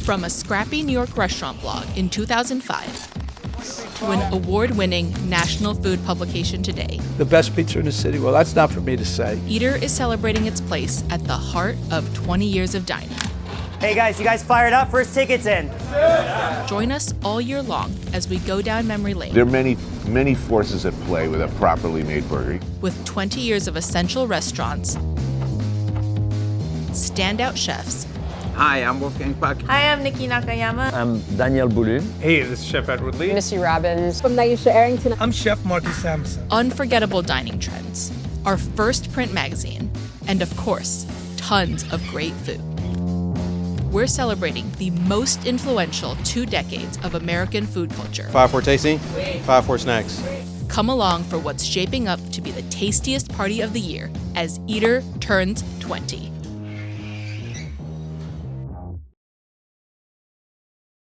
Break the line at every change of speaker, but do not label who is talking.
From a scrappy New York restaurant blog in 2005 to an award-winning national food publication today,
The best pizza in the city? Well, that's not for me to say.
Eater is celebrating its place at the heart of 20 years of dining.
Hey guys, you guys fired up? First ticket's in.
Join us all year long as we go down memory lane.
There are many forces at play with a properly made burger.
With 20 years of essential restaurants, standout chefs,
Hi, I'm Wolfgang Puck.
Hi, I'm Nikki Nakayama.
I'm Daniel Boulou.
Hey, this is Chef Edward Lee.
Missy Robbins.
From Naisha Arrington.
I'm Chef Marty Sampson.
unforgettable dining trends, our first print magazine, and of course, tons of great food. We're celebrating the most influential 2 decades of American food culture.
5 for tasting, 5 for snacks.
Come along for what's shaping up to be the tastiest party of the year as Eater turns 20.